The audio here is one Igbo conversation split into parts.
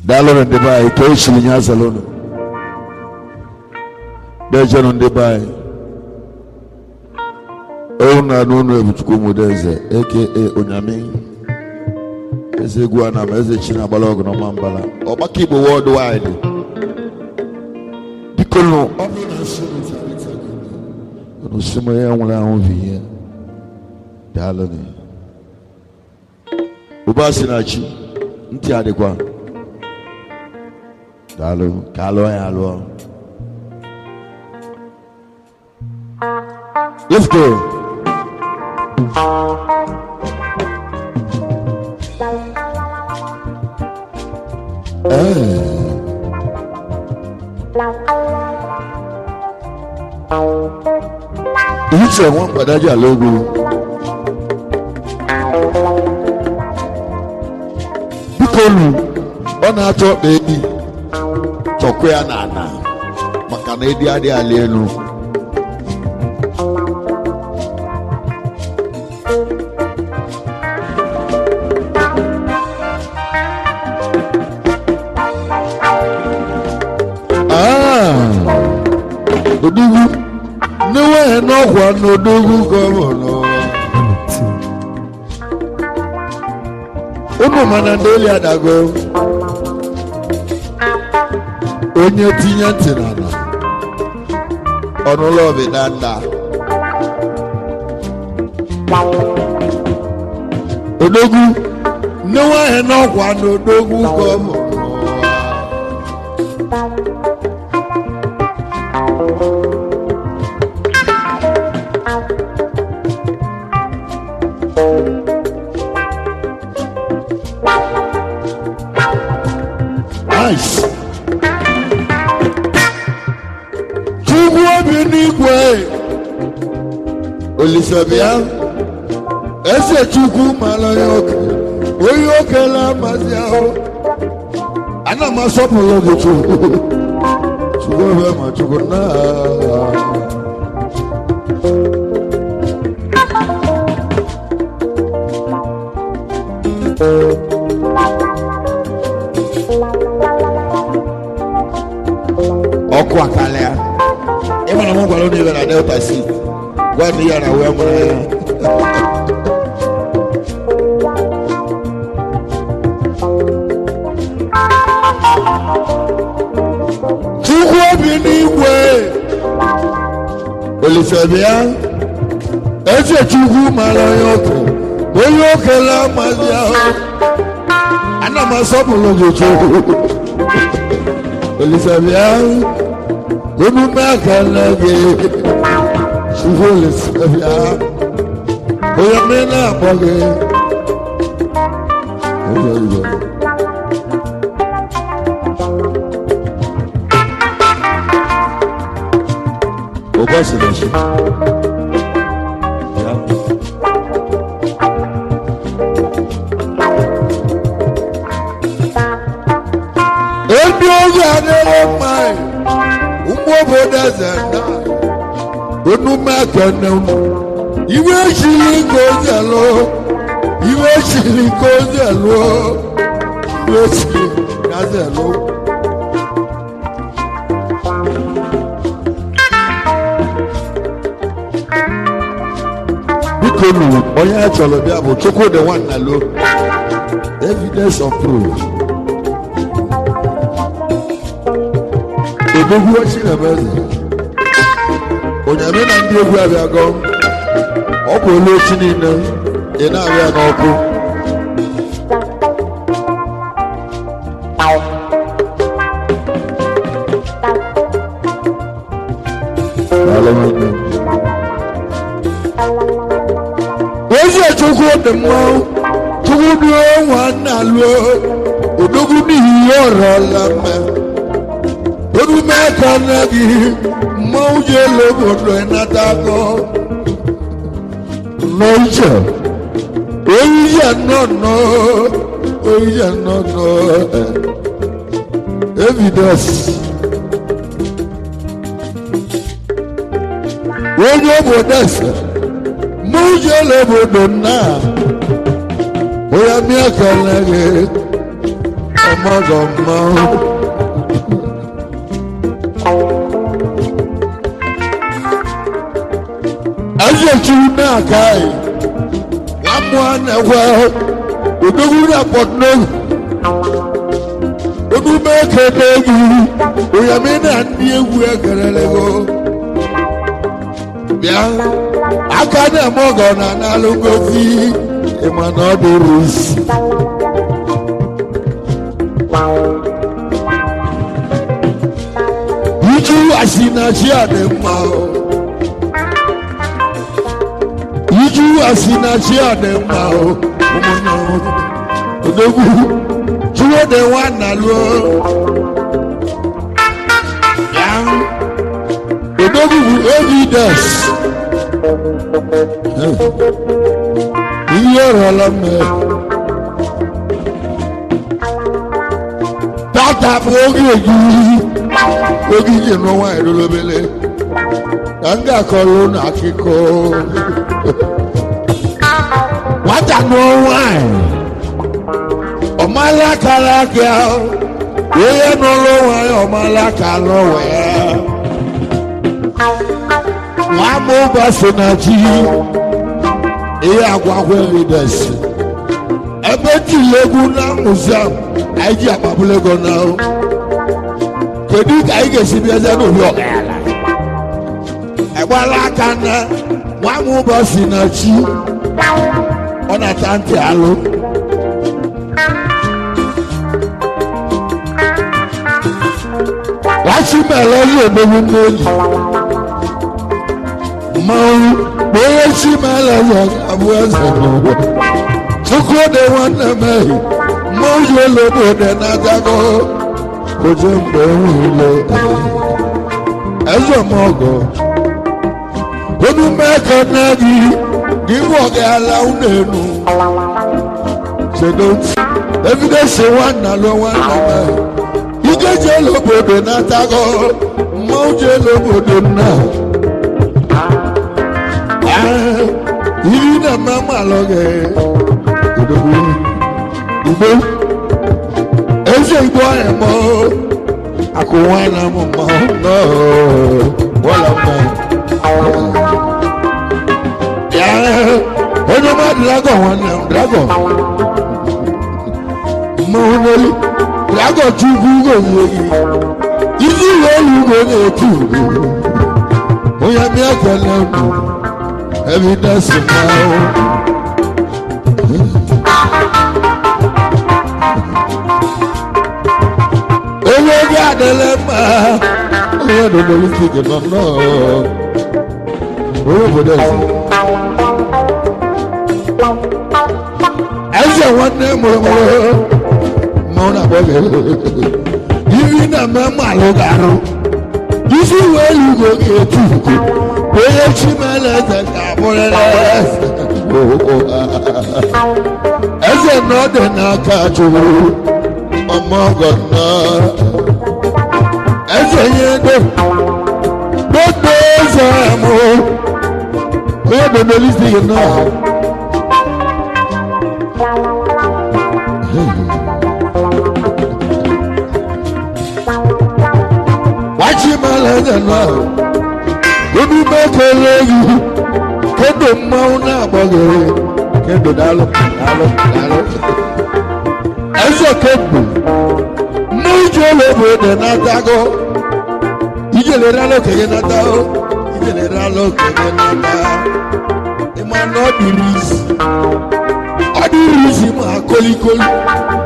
Dalon and the buy, Toshi Salon. Dejan on the buy. Own and owner of Kumudeze, aka Onyami. As a guana, as a Chinabalog no Mambala, or Bakibo worldwide. Piccolo, no similar one over here. Dalon. Ubasinachi, Ntiadekwa. Dalo, Kalo, Alo. Let's go. It's a one Padaja logo. Bikolu, on our top baby. Tokwea nana. Makanedi adi alienu. Odugu, no way, no one, no dogu, come on. Man and Delia Dago. Onye tinye tinana. Ono love it anda. Odogu, no one, no one, no dogu, come on. Nice. Olisabia, ese chuku malayoke, oyoke la maziao. Ana masopolo de chuku, chuku vema chuku na. Okwa kalea, ema na mungu aloni vera delta si. One year I wear my Olisabia, ese chugu malayoke, oyoke la maziao. Ana masopolo de chugu. Olisabia, unu makalage. Olisabia, oyamena boge. Obasidashi. Iwe shiri kozalo, iwe shiri kozalo, iwe shiri kozalo. Bikonu, oya cholo bi abo choko the one na lo. Evidence of proof. Ebugu wa shiri abazi. Onyame na ndi egwu abia go. Opo lo chinina ina abia na opo. Ozi chukwu de mo. Chukwu bi o wa na lo. Odogu ni yoro la me. Odu me kana gi. Mouje lobodo enatago Noija Oija no Evidence Ojo bodesa Mouje lobodo na Oya miakalage ọmọdọmọ. Ẹ̀yẹ̀tù náà káyì wọ́n mú ànàwọ̀ òdòwúrọ̀ àpọ̀tún odúmẹ̀kẹ́ n'egwu òyàmí náà ní egwu ẹ̀gẹ̀rẹ̀ lẹ́wọ̀ bíà aka náà mọ̀gọ̀ náà n'alógófì ìmọ̀nà ọ̀dọ̀rọ̀ sí. Iju asinachi ademma o. Iju asinachi ademma o. Omono odogu tuwo de wana lo. Yang odogu evidence. Iyo rolame. Tata fogeji. Ogige no wa erolobele anga kolo na akiko wata no wa omala kala kya ye no lo wa omala kala we wa mo basonaji e agwagwe leaders ebe ti legu na museum aiji apabulego na o. Kedu ka ị ga-esi bịa eze n'obi ọgala egbala aka na nwa m ụbọchị na chi ọ na-ata ntị alụ wachimele onye omegbu n'oli mmanwụ ma onye chimele ya ga-abụ eze n'ụwa chukwu dị nwanne mehi mmanwụ ji elu obodo na-adago ojú mgbe nwile eze ọmọgọ onu mẹkọ náà gị gịwọ gị ala unenu sedoti evidence nwanna lọ nwanna mẹ ike je lobodo n'atago mmanwụ je lobodo nna iri na mmemme alọ gị igbo eze igbo ahụ mọ akụwa na mụmọ nọ wọla mma ya onye ma dragon nwanne m dragon mmanwụ n'elu dragon chukwu gozie gị isi ihe elu ugbo na-etu onye mi ekele mbụ evidence mmanwụ owó bí adẹlẹ máa owó dodo olùsíkè nọ́nà owó bòdè sí. ẹsẹ̀ wọn ní mọ̀rọ̀mọ̀rọ̀ mọ̀ náà bọ̀ bẹ́ẹ̀ ibi náà mẹ́mọ́ àlọ́gàrú yíṣu wẹ́lú gòkè tùkù bóyá tí mẹ́lẹ̀ ẹsẹ̀ kàbọ̀rẹ́lẹ̀ ẹsẹ̀ náà dẹ̀ náà káàtó ọmọ gọ̀nà ẹsẹ̀ yẹn dé gbogbo ẹsẹ̀ ẹ̀mú bóyá bèbè lísì yìí náà. wájú mẹ́lẹ̀ ẹ̀jẹ̀ náà ojú mẹ́kẹ̀lẹ́ yìí kéde mmanwụ na-agbọghị kéde daalụ daalụ daalụ ẹsẹ̀ kéde n'iju olóògbé dẹ̀ n'atago ìjẹ̀lẹ̀ rálọ̀ kẹ̀kẹ́ n'ata o ìjẹ̀lẹ̀ rálọ̀ kẹ̀kẹ́ n'ata ìmọ̀ náà ọdírìsì máa kólikóli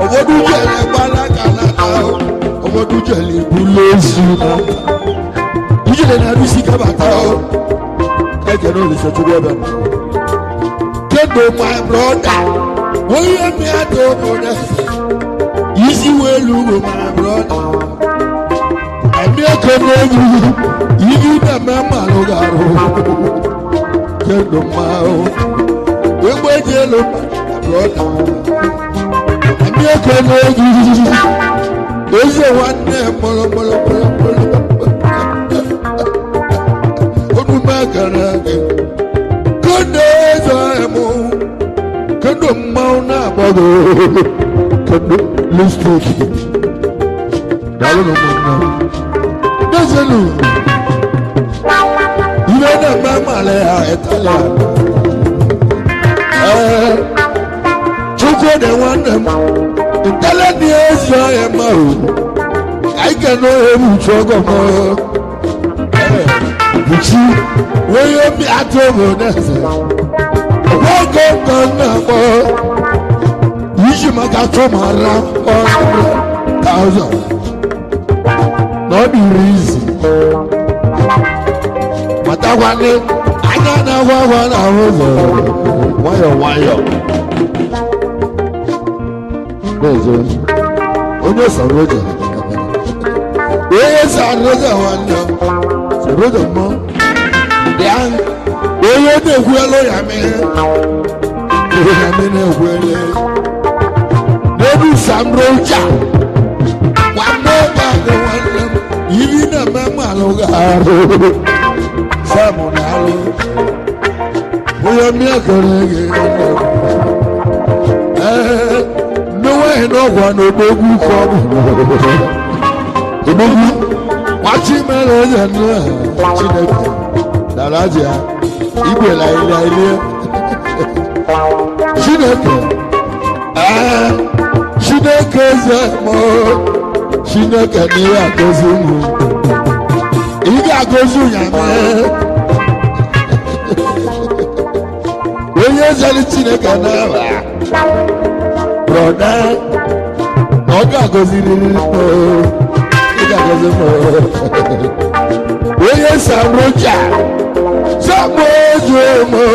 ọmọdún jẹ̀lẹ̀ gbálága n'ata o ọmọdún jẹ̀lẹ̀ búlẹ̀sì náà ìjẹ̀lẹ̀ náà rí sí kábàtà o kẹ̀kẹ́ náà lè ṣètò bẹ́ẹ̀ bẹ́ẹ̀ kéde my brother wọ́n yẹ mi àti ọmọdé. Easy way look my brother. I make a name. Even the mama logaro. Get the mouth. We wait yellow my brother. I make a name. There's a one name. Molo molo molo molo. What do my garage? Good days I am. Get the mouth now, brother. lipstick dalo no mo deselu ibe na mama le ha etala chukwu de nwannem etala di ezo ya ma o I can know him chogo mo buchi we you be at over there what go na mo yishi makato mara 100,000 not the reason matawale anya na wa na hozo wayo bezo onye saroja oye saroja wanda saroja mo dan oye de gwelo ya me na gwele debi samroja wanda ba de wanda yiri na mama lo garo samonalo oye mi akorege no way no one no bogu come bogu watching me no chineke daraja igwe la ile chineke chineke zemo chineke ni agozu mu iga agozu yame onye zali chineke na ba brother oga goziri mo oga gozi mo oye samroja samojo mo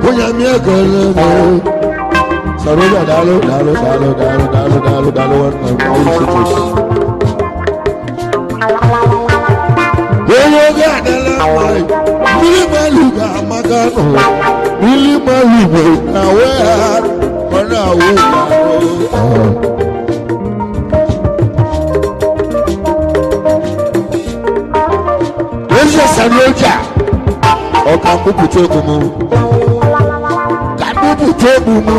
onya mi agolo mo samroja dalo oye ga dala mai mili maluga magano mili maluga na we ọ̀nà àwọn ìgbàgbọ́. Oṣù Sàlójà ọkà mbùbù tó bù mú. Kà mbùbù tó bù mú.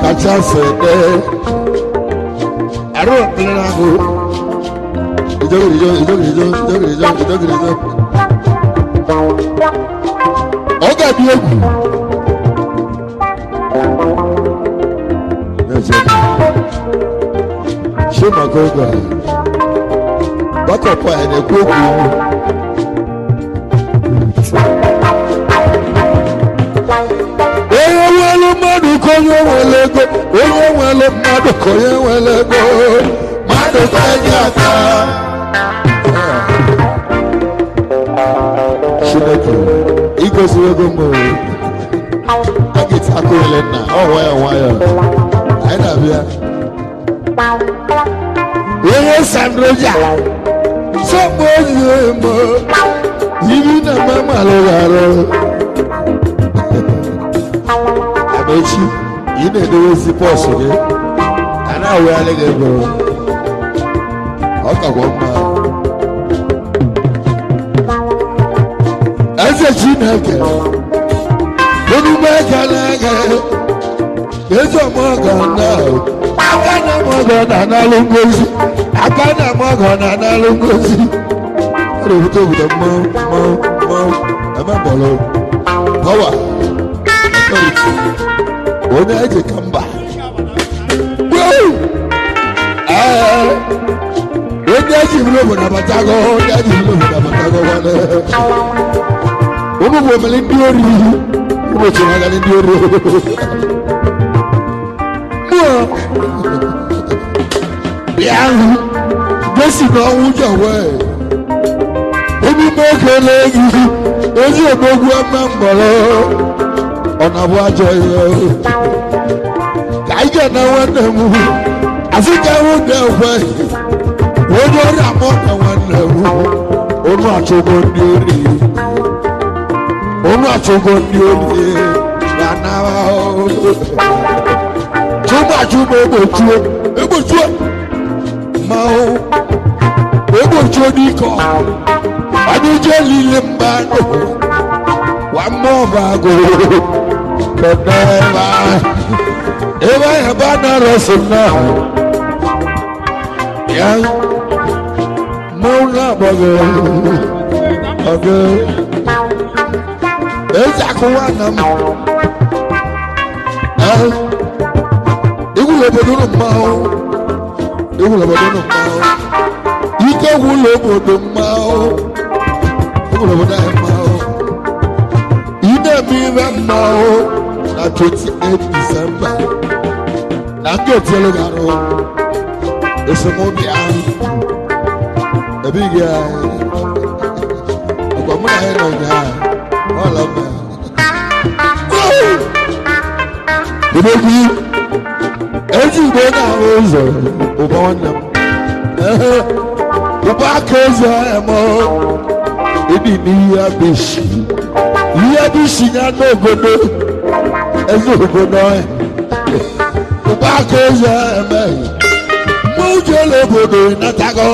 Kàchá sẹ̀dẹ̀. Àrùn ìpínlẹ̀ náà kò. Ìjọ́gìrìjọ́. Ọ̀gá bí egwu. Ṣé màkà ọgbà bákọ̀pọ̀ ẹ̀dẹ̀ kú òkú ìlú? Onye nwere mmadụ ka onye nwere ego, onye nwere mmadụ ka onye nwere ego, mmadụ ka enye aka. Chineke, igosiri ego mbụ. A ga-eti aka ole nna, ọ nwayọ. Anyị na-abịa. Onye Sandroja sọpụ ozi mo yiri na mama alụghara Amechi ị na-edowezi pọsụ gị a na-awegharị gị ego ọ kakwa mma eze Chineke onume aka n'aka eze ọmọgọ na aka na ọmọgọ na n'alụ ngozi aka na ọmọgọ na n'alụ ngozi ọ na-ebute obodo mmanwụ eme bọlụ pọwa ọtọriti onye eji ka mba onye eji bụrụ obodo abatago onye eji bụrụ obodo abatago nwanne ụmụ bụ omeli ndị ori ụbọchị na-aga ndị ori bịa ahụ gosi na ọnwụ jọwe emume ekele gị ezi odogwu eme mgbọrọ ọ na-abụ ajọ ihe ka anyị ga-na nwanne m asị ka ahụ na-ekwe onye ọrịa mọ na nwanne m onu achọgo ndị ori na nawa chụma egbochuo ma egbochuo n'ike adịje lile mba wa mmụọ bụ agụ eba ya bana rasuna ya mona baga baga eza kuwana igule bodo mao igule bodo mao ike gulo bodo mao igule bodo mao ine mi mao na 28 December na get yellow garo esomodia ebi ya ogbomo na no ya all of them Ibebi eji go na ozo obona oba kezo emo ebi ni ya bishi ya no godo ezo godo oba kezo emo mo je le bodo na tago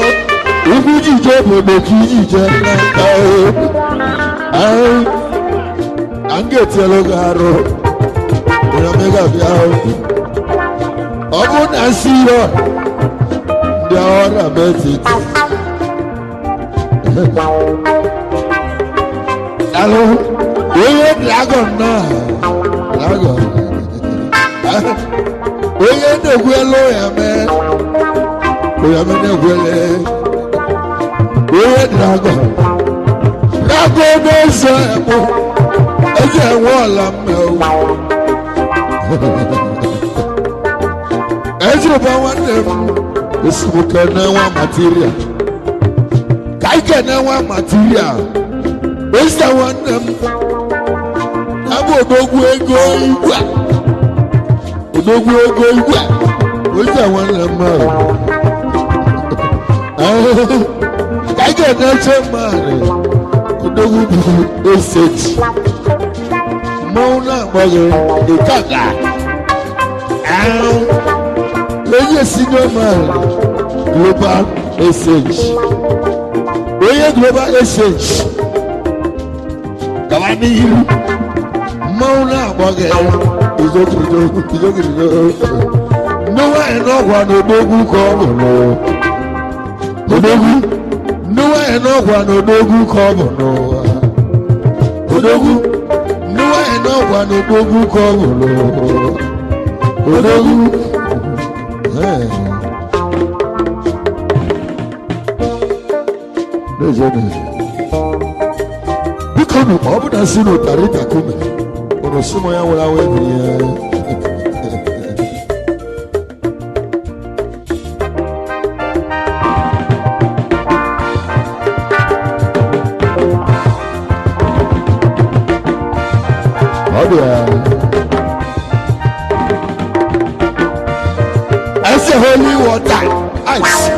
ugu ji je bodo ki ji je na ta ange telo garo ya mega bia obu na siyo ndi ora betit alo oye dragon na dragon oye negwelo ya me negwele oye dragon no so emo eje wala me Ezra ba wandem esibuka na wa material kaike na wa material Ezra wandem abo odogwu ego igwa Ezra wandem kaike na chemane odogwu message Mona boge ikaga Oye senior man global exchange Oye global exchange Kawani hiru Mona boge izokirido Nowa enogwa n'odogwu kọbụnụ Odogwu Nowa enogwa n'odogwu kọbụnụ Odogwu Nowa enogwa n'odogwu kọbụnụ Odogwu Bikono obuda sino tarita kume ono simo ya wala webi holy water ice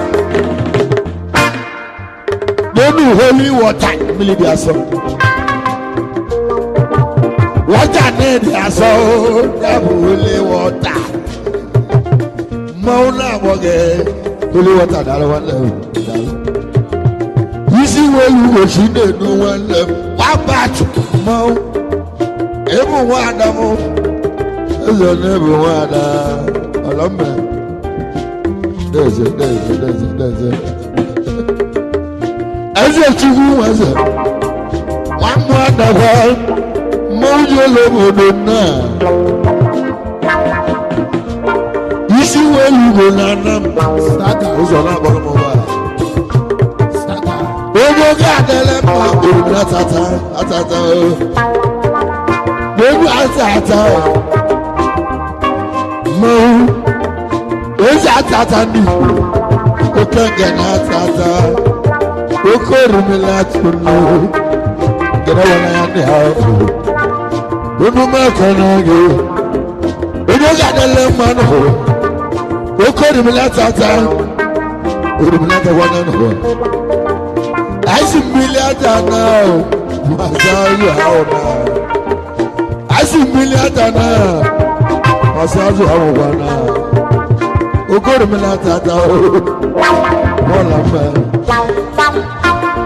holy water really be aso water need aso holy water mauna boge holy water dalo one easy way you go see no one what batch mau ebu wada mo ezo nebu wada olombe There's it. As a chicken was it. One more the world, Mojo Lobodona. You see where you go now, Staka was on our bottom. Staka. Ogo got the lemon, Atata. Baby, Atata. Mo. Eza tata ni okenge na tata okorumila tunu gere wana ya ni ha bunu makana ge ojo gadele manu okorumila tata orumila ta wana no asi miliata na masayu haona asi miliata na masayu haona Ogoro mi la tata o, wọ́n fẹ́.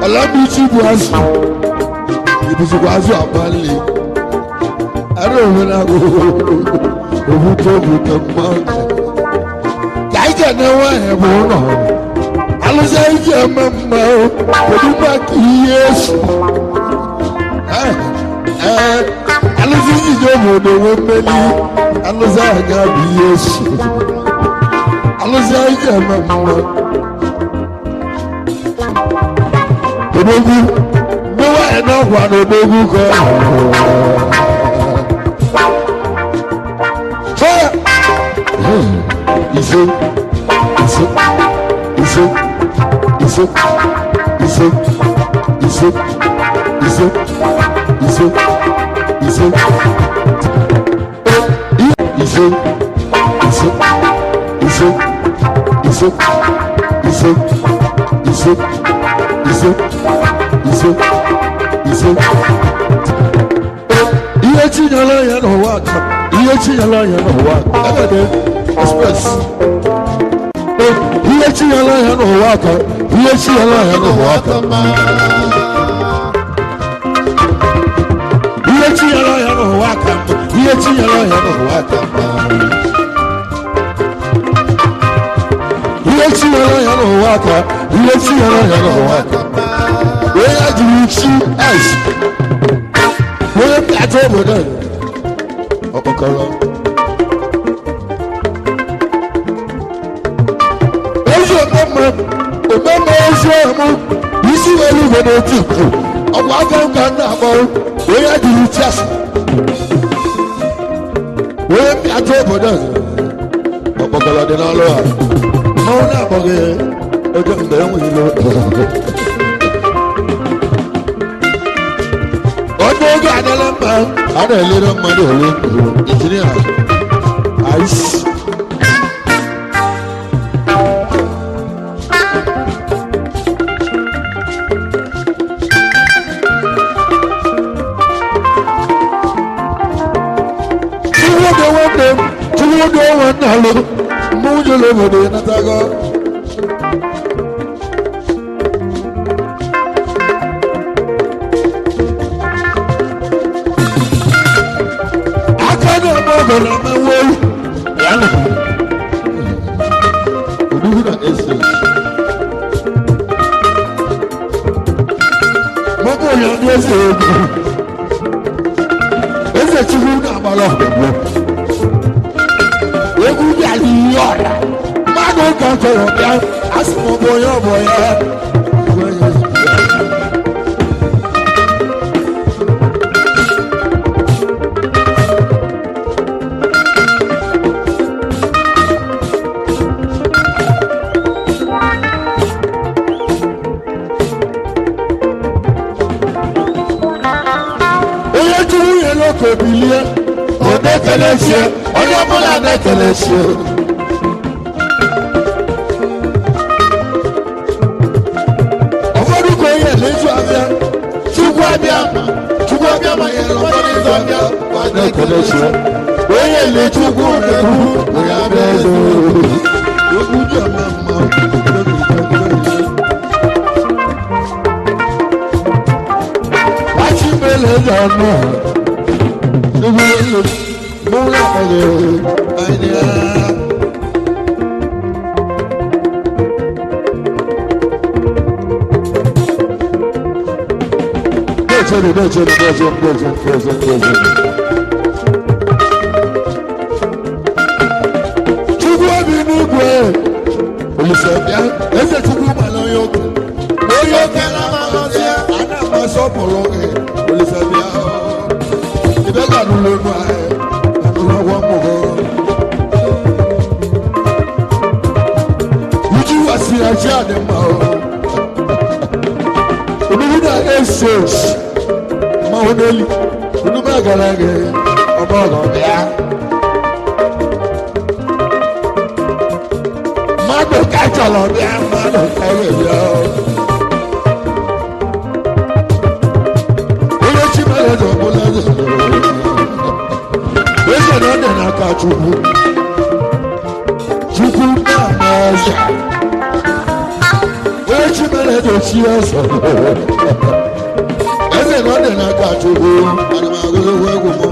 Ọlọ́dún tí bu aṣọ, ibùsùn aṣọ àpáńlé. Ẹ̀rọ òun náà kò Obuto mmanụ. Ka ije na-enwe ebe ụlọ. Alụsị ije eme mma o. Kedu maka ihe esu? Alụsị ije obodo nwe mmeli. Alụsị anya bụ ihe esu. Alụsị ije eme mma. Odogwu. Mmewa ya n'ọkwa n'odogwu ka ọ. Iso. Ihe chinyela ya n'ụwa aka. Ihe chinyela ya n'ụwa aka. Agade express. Ihe chinyela ya n'ụwa aka. Ihe chinyela ya n'ụwa aka. Ihe chinyela ya n'ụwa aka. Ihe chinyela ya n'ụwa aka. Ihe chinyela ya n'ụwa aka. Ihe chinyela ya n'ụwa aka. Wee ya jiri chi ice. Wee pịata obodo ọkpọkọrọ. Ezi omeme ezi ọmụ isi elu igwe n'otu ikwu ọgwụ aka nka ndị akpọ wee ya jiri chi asị. Wee pịata obodo ọkpọkọrọ dị n'ọlụ ha. Mmanwụ na-akpọghị oge mgbe enweghị ilo. Onye oge adịla mma a na-elere mmadụ ole injinia ice. Chukwudo nwanne alụ mmụọ jere obodo natago. Gonna my way. Odogwu na essence. Mọ́kò yẹn ní ẹsẹ̀ ogun. Ẹsẹ̀ Chukwu na-agbara ọ̀dọ̀gbọ̀. Egwu bí àlè yí ọ̀rà. Mmadụ kan tọrọ bịa, asị m ọbọ ya ọbọ ya. Kobilie, ode kelesie, onye ọbụla na-ekelesie. Ụfọdụ ka onye na-eju abịa, Chukwu abịa ma ya ụfọdụ ịzụ abịa ma na-ekelesie. Onye na-echukwu na-ekwu, onye abịa eze. Egwu dị ọma mma. Wachi mele eze ọnụ. Mola age idea. Chukwu obi n'ugwe Olisabia eze Chukwu mana onye oke na-amasị ya a na-amasọpụrụ gị Olisabia ibe ga-anụlụ enu ahụ si aja de ma o obi na esos ma oneli unu ma gara ge oba lo bia ma do ka jalo bia ma do ka ye bia ole chi ma le do bola do ese no de na ka Chukwu na ma ja Chimere to see us. Eze no de na ka Chukwu ana ma go go go.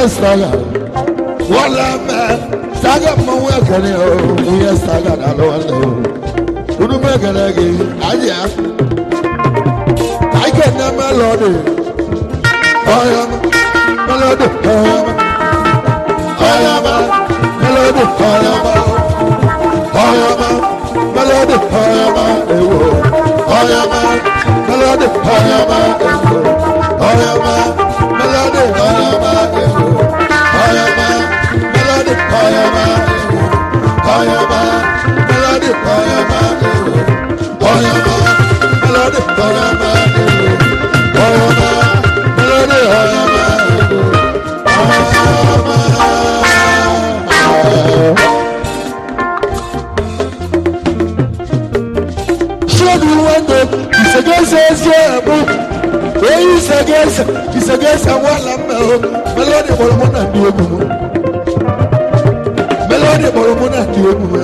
Saga, wala man, saga mawa kane o, uya saga dalo alo. Unu me kane ki, aja. I get na melody, I am melody, I am melody, I am melody, I am melody, It's against a wall melody Boromona Diomo. Melody Boromona Diomo.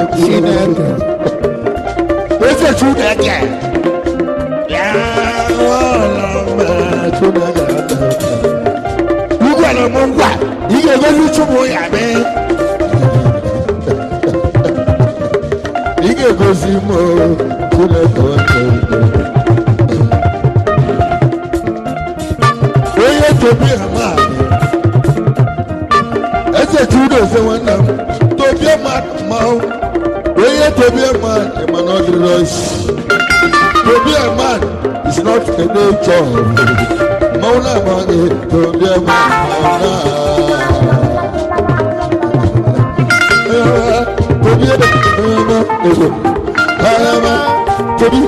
Where's the truth again? Yeah, you got a monga. You get a little boy, man. You get go see more to the to be a man. As a Judas, the one to be a man, where to be a man, a man not the rest. To be a man is not a nature. Mona money, to be a man, to be a man, to be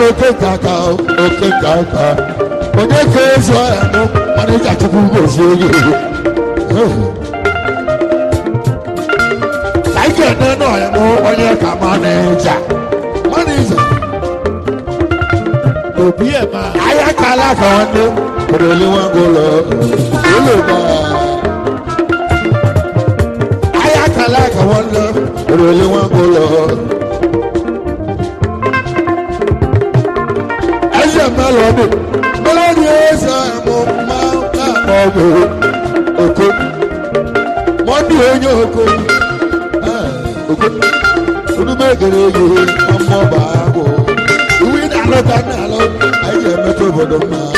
na oke kaka oke kaka onye ka ezo ya mụ mana ịja chukwu gozie oge ka ike ene nọ ya mụ onye ka manija Obi ẹ̀ máa. Ayá kala kan ní òrèlé wọn kò lọ òrèlé bá. Ayá kala kan wọn lọ òrèlé wọn kò lọ. Ẹsẹ̀ mẹ́lọ̀ ni mẹ́lọ́dì ẹ̀sẹ̀ ẹ̀mú máa ń ká ọ̀gbẹ̀ òkú. Wọ́n ní oyún òkú. Òkú. Olúmọ̀gẹ̀rẹ̀ yìí ọmọ bàákò. Ìwé ìdáná kan náà lọ. Ayé mẹ́tò bọ̀dọ̀ máa.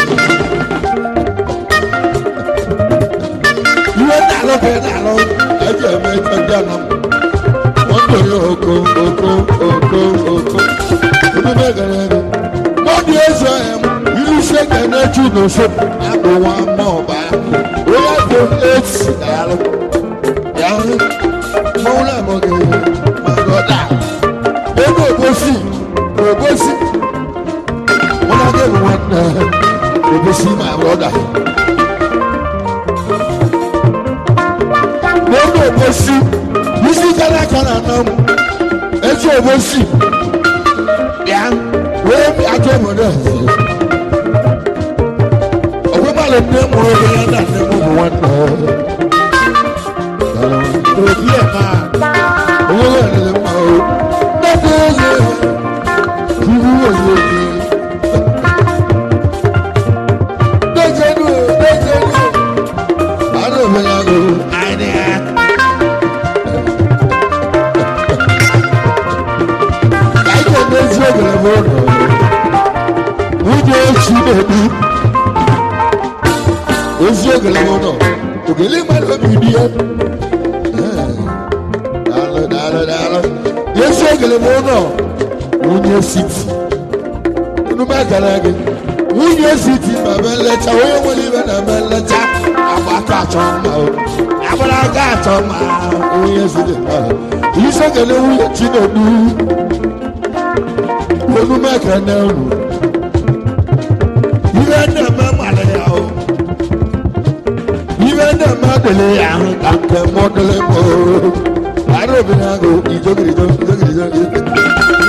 Ìwé ìdáná kan náà lọ. Ayé mẹ́tò dáná. Wọ́n ní oyún òkú òkú òkú òkú. Olúmọ̀gẹ̀rẹ̀ yìí. Wọ́n ní ẹ̀sẹ̀ ẹ̀mú. Irú sẹ́kẹ̀ náà tún lọ sọ. Àbò wọn mọ̀ bàákò. Ó yà tó 8 dàrú. Yàrá mọ́wúlẹ̀ mọ́gẹ̀rẹ̀. Brother, ego obosi, obosi. When I get one, obosi, my brother. Ego obosi, you see, kana nam. Ego obosi. Yeah, where me I get one. Obo male name mo be na name mo one. Obi ẹ̀ máa. Owó ẹ̀rẹ̀ máa o. Lọ́dọ̀ọ́lẹ̀ ìlú òye mi. Dẹ́jẹ̀nu dẹ́jẹ̀nu. Àánú mi la o. Àìní ẹ̀. Láìpẹ́ ní ojú ògùnlẹ̀ mọ́ ọ̀nà. Wúdí oṣù bèbí. Oṣù ògùnlẹ̀ mọ́ ọ̀nà. Ògèlè máa lọ bí ibi ẹ̀. Yesu ogele mu no wunye city unu ma gara gị wunye city ma belecha onye nwere ibe na belecha agbaka achọma o agbara aga achọma onye city Yesu ogele wunye Chinedu unu ma kana unu ibe na ma male ya o ibe na ma dele ya ka nke modele mo Arobinago, Ijogrido,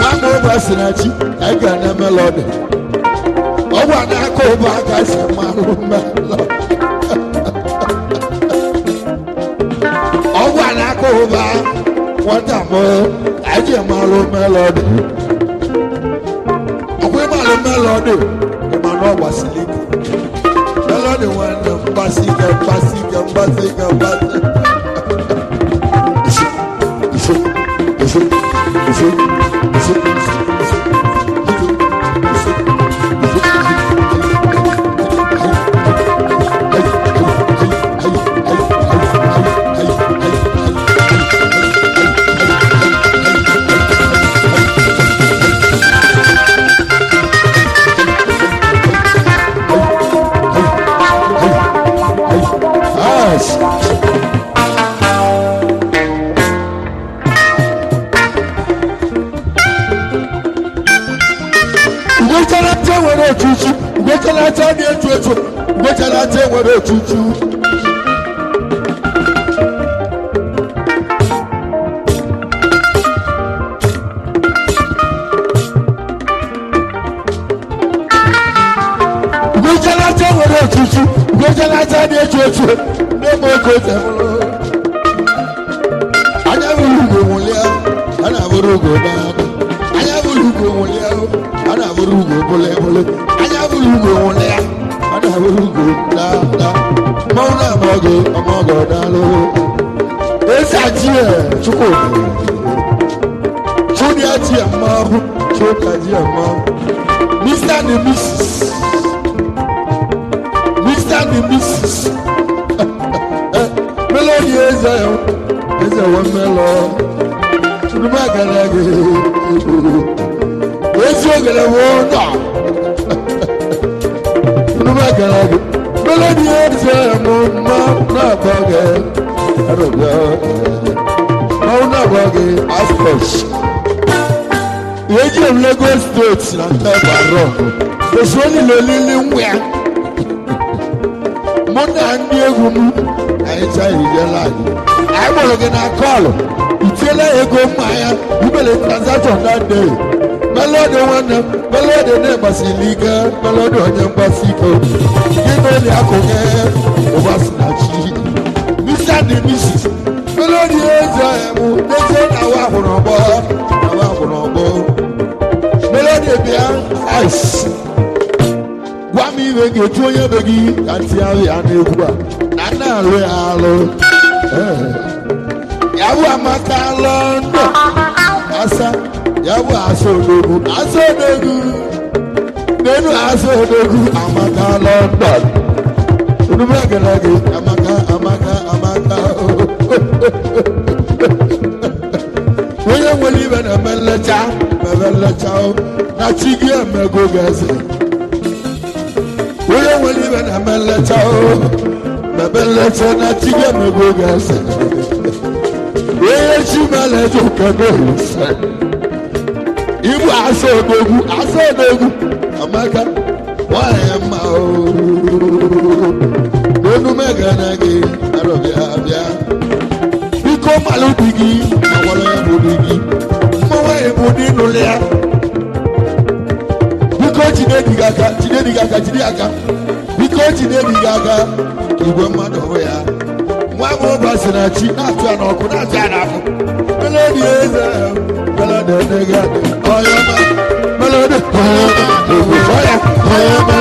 one over Sinachi, I got a melody. Oh, one I go back, I said, Maru. Oh, one I go back, what a more, I get Maru melody. Oh, we Maru melody, the man was sleep. Melody one, Basic. eji m Lagos steeti na ntebe arọ esi onye lolili nwa ya mụ na ndị egwu m anyị chahijela anyị anyị gbọrọ gị na kọlụ itiela ego mmanya ibele transaction that day melody nwanne m melody na-egbasili ike melody onye mgbasi ike gị na onye akụghị ụbasị na chi Mr. and Mrs. melody eze mụ n'ezie na awa hụrụ ọgbọ melody bịa ice gwa m iwe ga-eju onye be gị ka ntị ahụ ya n'egwu a na nna alụ ya alụ ya bụ Amaka London asa ya bụ asa odogwu n'elu asa odogwu Amaka London onume ekele gị Amaka onye nwere ibe na-eme nlecha na chi gị emego gị eze onye nwere ibe na-eme nlecha na chi gị emego gị eze onye chi mere eji okego ise igbu asa odogwu Amaka nwanyị mma n'onume ekele gị arọbịa biko malụ di gị agwara ya bụ di gị mmanwanyị bụ di n'ụlọ ya biko jide di gị aka biko jide di gị aka igwe mmadụ hụ ya nwa m ụbọchị na chi na-atụ ya n'ọkụ na-atụ ya n'afọ melodi eze melodi enegị adị ọyọma melodi ọyọma ọya ọyọma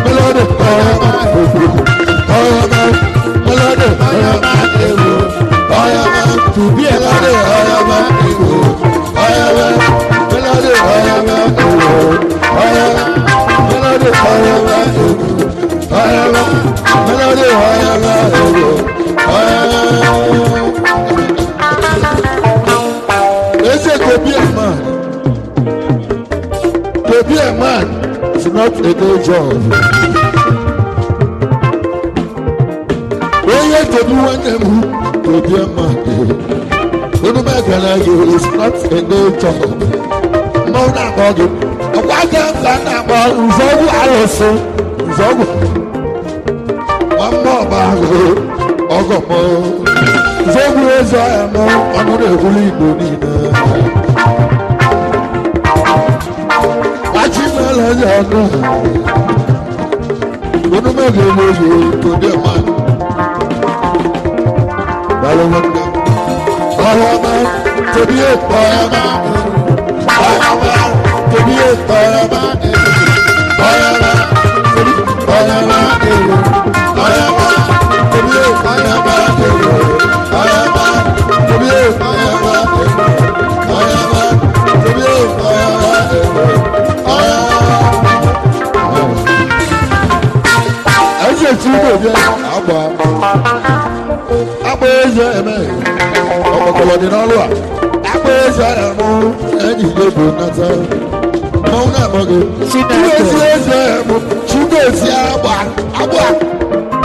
melodi ọyọma ọyọma melodi ọyọma ewu ọyọma tubi elade ọyọma ewu ọyọma melodi ọyọma ewu ọyọma melodi ọyọma ewu ọyọma melodi ọyọma ewu Ese to be a man is not a day job. Oye to be one to be a man. Is not a day job. Mona Boggy. A white man about Zogu Alison. Zogu. One more bag. Ogomo. Zogu is I am on the Hulidunina. Achimalaja. Don't make a movie to the man. Balawanga. Bayama. To be a Bayama. Bayama. To be a Bayama. Bayama. Bayama. Bayama.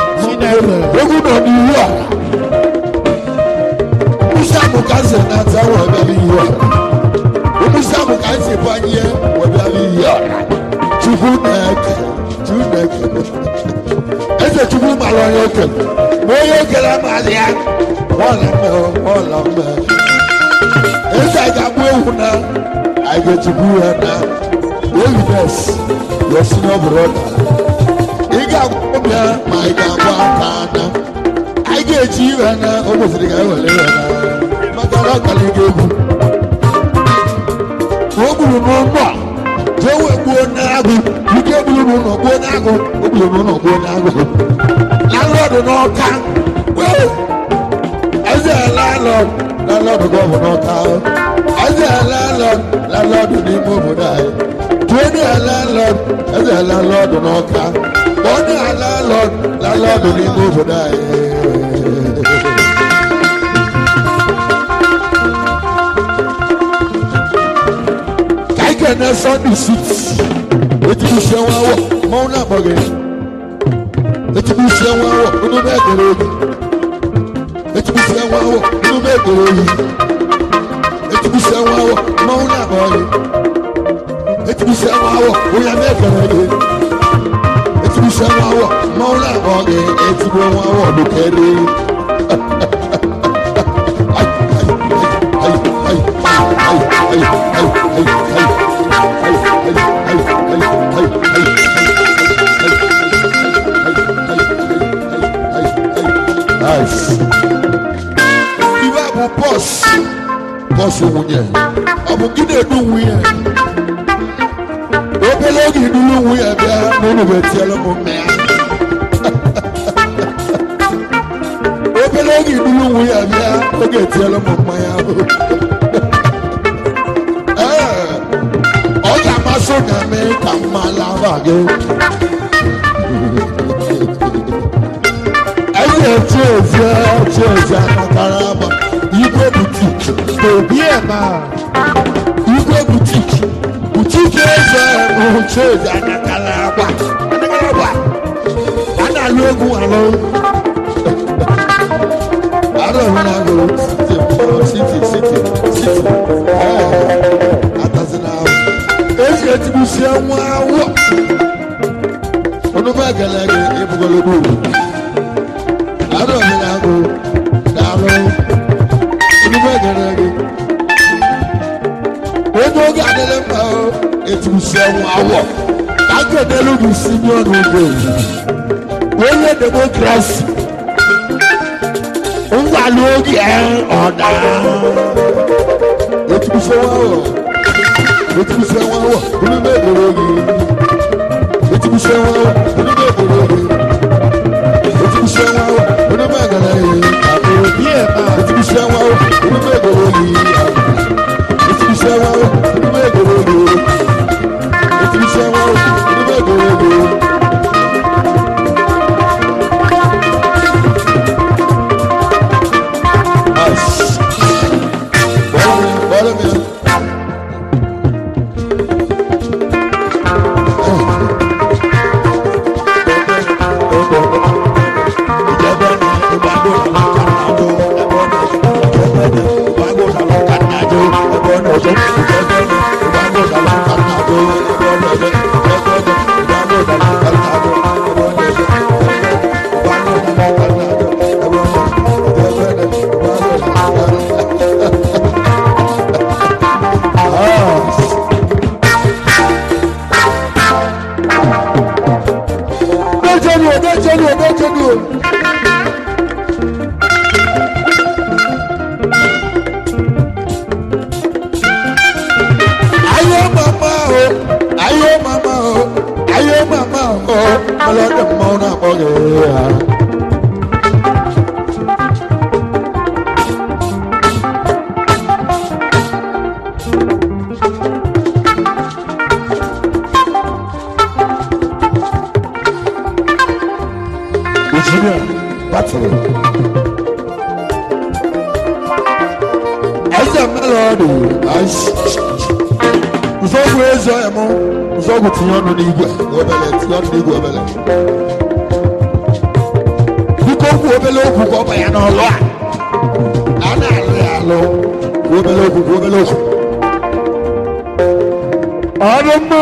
Ogun nọ n'iwu a Musamu ka nse n'ata wọ bịa n'iwu a Musamu ka nse banye wọ bịa n'iwu a Chukwu na-eke Eze Chukwu mara onye okele ma onye okele amalị ya ọla mme Eze a ga-agbu ewu na a ga-echukwu ya na evidence your senior brother ị ga-agwụ ya ma ị ga-agba aka ana anyị ga-eji iwe na o kwesịrị ka ewere iwe na maka na ọkara ga-egwu o gburu n'ụlọ a jee wee gbuo n'agụ ike gburu n'ụlọ gbuo n'agụ o gburu n'ụlọ gbuo n'agụ landlord n'ọka eze landlord gọvanọ n'ọka eze landlord n'ime obodo anyị tụọ ndị landlord eze landlord n'ọka onye landlord n'ime obodo anyị ka ike na Sunday city etibusie nwa awọ mmanwụ na-akpọghị etibusie nwa awọ unu na-egere oyi etibusie nwa awọ unu na-egere oyi etibusie nwa awọ mmanwụ na-akpọghị etibisɛ wawo oya mɛkɛrɛ de etibisɛ wawo mɔwula ɔge etibɔ wawo lukɛre iba bu bɔs wunye ɔbu gide du wunye obelogi dulu wunye bia nínú bɛ tiɛ lɛ mo mɛa obelogi dulu wunye bia oge tiɛ lɛ mo mɛa ɔga ma so nyame ka ma lava ge ɛyɛ tiɛzia nakaraba igwe boutique Tòbí ẹ̀ máa. igwe boutique eze tiɛzia nakaraba ana alu egwu alo aro hinago city atazina ezi etibusia nwa awọ onuma gelege ebugologo aro hinago dalo onuma gelege oge adele mma etibusia nwa awọ kagodelu bi senior n'oge onye democracy ngwa n'oge ọda etibusia nwa awọ onuma egologo etibusia nwa awọ onuma egologo etibusia nwa awọ onuma gelege Tòbí ẹ̀ máa. etibusia nwa awọ onuma egologo etibusia nwa awọ onuma egologo etibusia nwa awọ onuma egologo. Nzogu tinyonu n'igwe obele biko okwu obele okwu ka ọ banya n'ọlụ a na-alụ ya alụ obele okwu ọdụ mma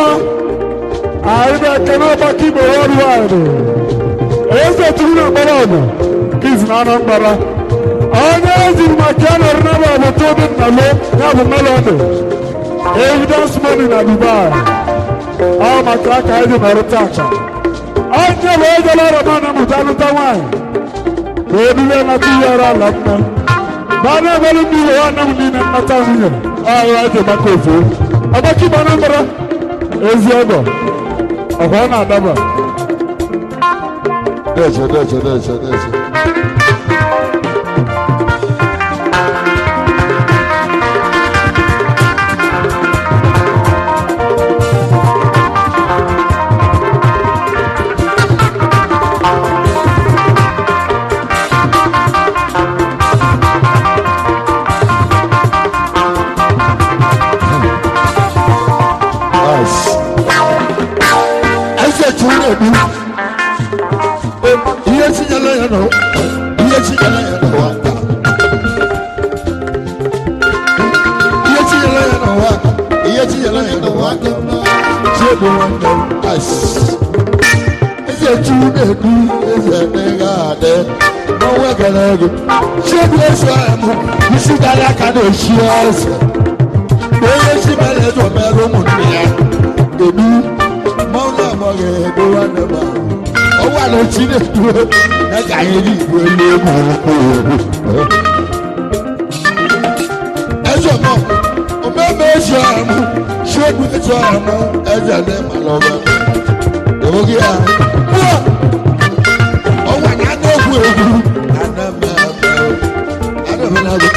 anyị na-ekene ọgbakọ igbo worldwide eze tụrụ na mgbara ọgụ kiz na Anambra onye eziri maka ya nọrọ n'ebe ọbụta obi nnalo ya bụ melody evidence money na Dubai ọ maka aka anyị dị nọrọ tata onye bụ ejela ọrọma na mụta lụta nwaanyị ka ebile nata ihe ọrụ ala nne ma na-ebelu ndị iwe nwanne m niile nnata nwunye ọrụ eji maka ofu ọgbakọ igbo Anambra ezi ọgọ ọkwa ọ na-adaba deje iye chinyala ya no waka iye chinyala ya no waka Chebe wanda as eze tu na-edu eze na-eghe adị n'ọnwa gara aga Chebe eso amụ isi gara aka na-eshi eze onye si mere eze omere ụmụnne ya edu mmanwụ na-amaghị ebe nwanne m ahụ ọnwa na chi na-edu na ka anyị dị igwe elu egwu eze ọmụ omeme ezi amụ Chebe eso amụ eze na-emalọba oge ya ọnwa na-ana egwu egwu anamabụ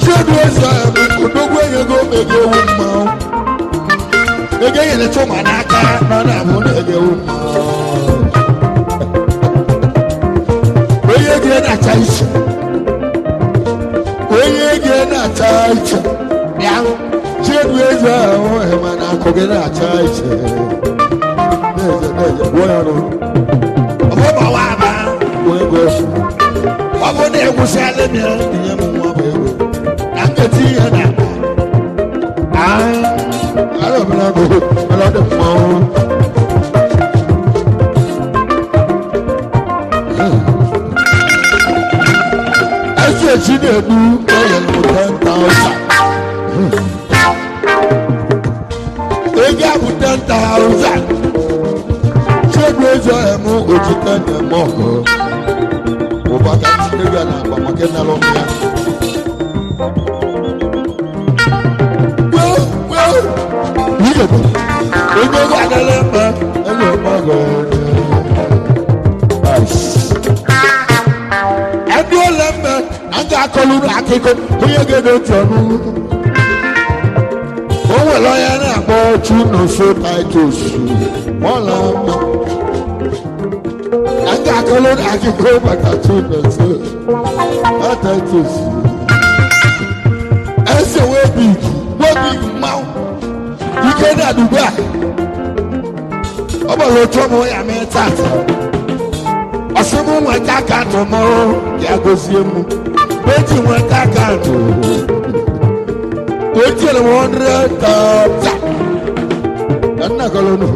Chebe eso amụ odogwu enyego ego ewu mmanwụ ego enyere chụma n'aka na na-abụ na-ege ewu mmanwụ onye gị na-acha iche onye gị na-acha iche ya Chebe eso amụ ma na akụ gị na-acha iche ọbụba wa aba ego ọ bụ na egwusi alemi ya tinye m nwa bụ ego na nketa ihe na arọbụla bụ ọlọdụ mmanwụ ezi echi na-edu onye m 10,000 ego abụ 10,000 Chebe eso amụ ojite na-eme ọgụ ụbaka Chineke na agba maka ịnara ọmụ ya onye ego adịla mma elu ọmọgụ ẹbí ole mme na ndị akọlụ akụkọ onye ga-ede otu ọnụ o nwere onye na-akpọ Chinoso Titus ọla mma na ndị akọlụ akụkọ maka Chinoso Titus ese webik mmanwụ ike na Dubai ọ gbara otu ọmụ ya mee tata ọsịmụ nweta akaụntụ m ya gozie m eji nweta akaụntụ o tiere m 100,000 na nna kolonu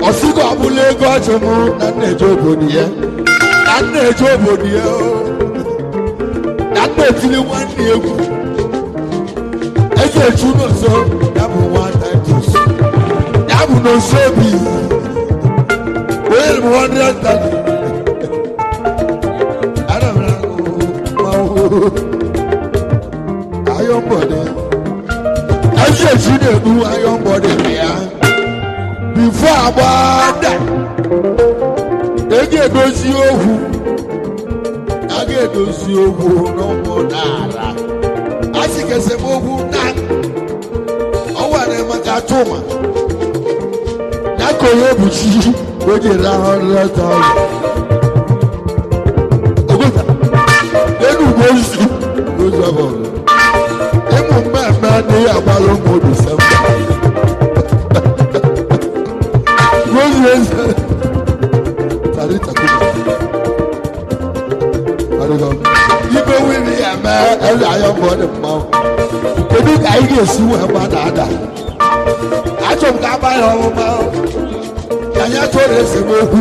ọsịgo ọbụla ego ọchụ m na nna-eje obodo ya na nna-eje obodo ya na nna-etili nwanne egwu eze echu n'ọzọ ya bụ nwa Titus ya bụ n'oso obi onye m 100,000 ayọ̀mbọ̀dé ẹsẹ̀ tí na-edu ayọ̀mbọ̀dé ya bifo agbada ga-edozi okwu a ga-edozi okwu n'ụmụ n'ala a sị ka esemokwu na ọnwa na-emeka tụma ya ka onye ebuchi o jere 100,000 enugwu ozu ọbọdụ ịmụ mmemme adịghị agbara ụmụ Disemba ozu eze ibe wiri ya mee eze ayọmbọdụ mmanwụ kedu ka anyị ga-esi wee gba na-ada achọ m ka agba ya ọmụma ka anyị achọrọ esemokwu